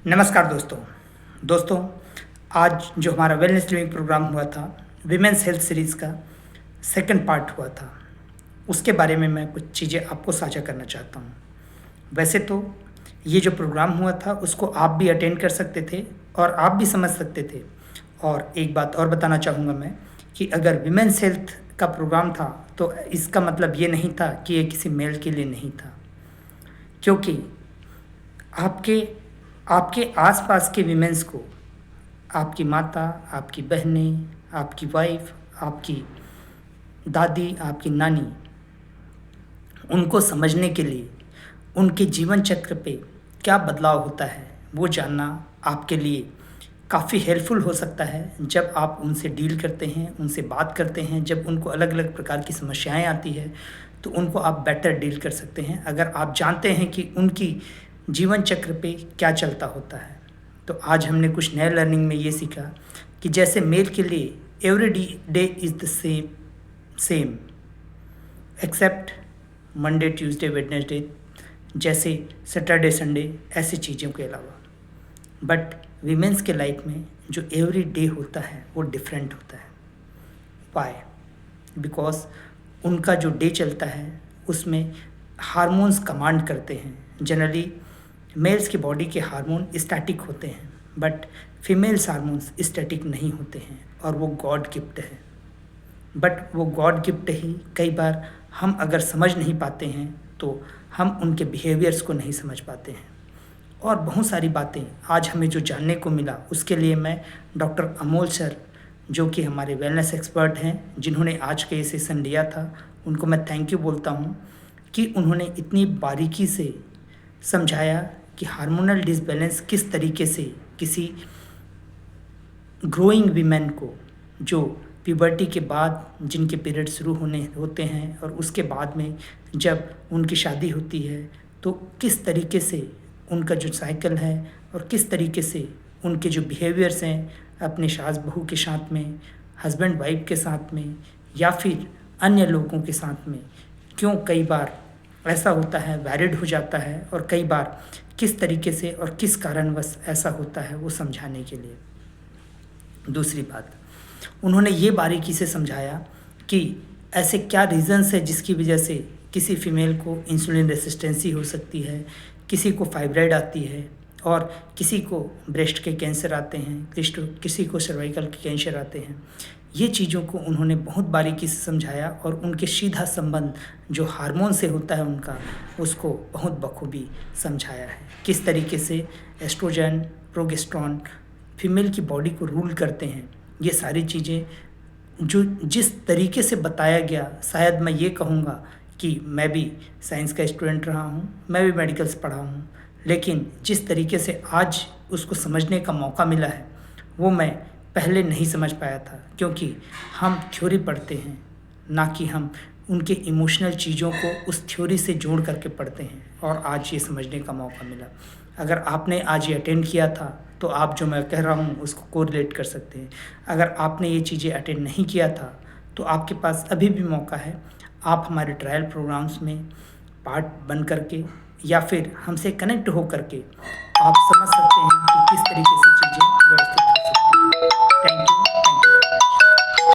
नमस्कार दोस्तों। आज जो हमारा वेलनेस लिविंग प्रोग्राम हुआ था, विमेंस हेल्थ सीरीज़ का सेकंड पार्ट हुआ था, उसके बारे में मैं कुछ चीज़ें आपको साझा करना चाहता हूँ। वैसे तो ये जो प्रोग्राम हुआ था उसको आप भी अटेंड कर सकते थे और आप भी समझ सकते थे। और एक बात और बताना चाहूँगा मैं कि अगर विमेंस हेल्थ का प्रोग्राम था तो इसका मतलब ये नहीं था कि ये किसी मेल के लिए नहीं था, क्योंकि आपके आपके आसपास के विमेंस को, आपकी माता, आपकी बहनें, आपकी वाइफ, आपकी दादी, आपकी नानी, उनको समझने के लिए उनके जीवन चक्र पे क्या बदलाव होता है वो जानना आपके लिए काफ़ी हेल्पफुल हो सकता है। जब आप उनसे डील करते हैं, उनसे बात करते हैं, जब उनको अलग अलग प्रकार की समस्याएं आती है तो उनको आप बेटर डील कर सकते हैं अगर आप जानते हैं कि उनकी जीवन चक्र पे क्या चलता होता है। तो आज हमने कुछ नए लर्निंग में ये सीखा कि जैसे मेल के लिए every day is the same except Monday Tuesday Wednesday, जैसे सैटरडे संडे, ऐसी चीज़ों के अलावा। बट वीमेंस के लाइफ में जो एवरी डे होता है वो डिफरेंट होता है। वाई? बिकॉज उनका जो डे चलता है उसमें हार्मोन्स कमांड करते हैं। जनरली मेल्स की बॉडी के हार्मोन स्टैटिक होते हैं, बट फीमेल्स हार्मोन्स स्टैटिक नहीं होते हैं और वो गॉड गिफ्ट है। बट वो गॉड गिफ्ट ही कई बार हम अगर समझ नहीं पाते हैं तो हम उनके बिहेवियर्स को नहीं समझ पाते हैं। और बहुत सारी बातें आज हमें जो जानने को मिला उसके लिए मैं डॉक्टर अमोल सर, जो कि हमारे वेलनेस एक्सपर्ट हैं, जिन्होंने आज का ये सेशन लिया था, उनको मैं थैंक यू बोलता हूँ कि उन्होंने इतनी बारीकी से समझाया कि हार्मोनल डिसबैलेंस किस तरीके से किसी ग्रोइंग वीमेन को, जो प्यूबर्टी के बाद जिनके पीरियड शुरू होते हैं और उसके बाद में जब उनकी शादी होती है तो किस तरीके से उनका जो साइकिल है और किस तरीके से उनके जो बिहेवियर्स हैं अपने सास बहू के साथ में, हस्बैंड वाइफ के साथ में, या फिर अन्य लोगों के साथ में, क्यों कई बार ऐसा होता है, वैरिड हो जाता है, और कई बार किस तरीके से और किस कारणवश ऐसा होता है, वो समझाने के लिए। दूसरी बात, उन्होंने ये बारीकी से समझाया कि ऐसे क्या रीज़न्स है जिसकी वजह से किसी फीमेल को इंसुलिन रेसिस्टेंसी हो सकती है, किसी को फाइब्राइड आती है, और किसी को ब्रेस्ट के कैंसर आते हैं, किसी को सर्वाइकल के कैंसर आते हैं। ये चीज़ों को उन्होंने बहुत बारीकी से समझाया और उनके सीधा संबंध जो हार्मोन से होता है उनका, उसको बहुत बखूबी समझाया है। किस तरीके से एस्ट्रोजन, प्रोजेस्टेरोन फीमेल की बॉडी को रूल करते हैं, ये सारी चीज़ें जो जिस तरीके से बताया गया, शायद मैं ये कहूँगा कि मैं भी साइंस का स्टूडेंट रहा हूँ, मैं भी मेडिकल्स पढ़ा हूँ, लेकिन जिस तरीके से आज उसको समझने का मौका मिला है वो मैं पहले नहीं समझ पाया था, क्योंकि हम थ्योरी पढ़ते हैं, ना कि हम उनके इमोशनल चीज़ों को उस थ्योरी से जोड़ करके पढ़ते हैं, और आज ये समझने का मौका मिला। अगर आपने आज ये अटेंड किया था तो आप जो मैं कह रहा हूँ उसको कोरिलेट कर सकते हैं। अगर आपने ये चीज़ें अटेंड नहीं किया था तो आपके पास अभी भी मौका है, आप हमारे ट्रायल प्रोग्राम्स में पार्ट बन करके या फिर हमसे कनेक्ट हो करके आप समझ सकते हैं कि किस तरीके से चीज़ें व्यवस्थित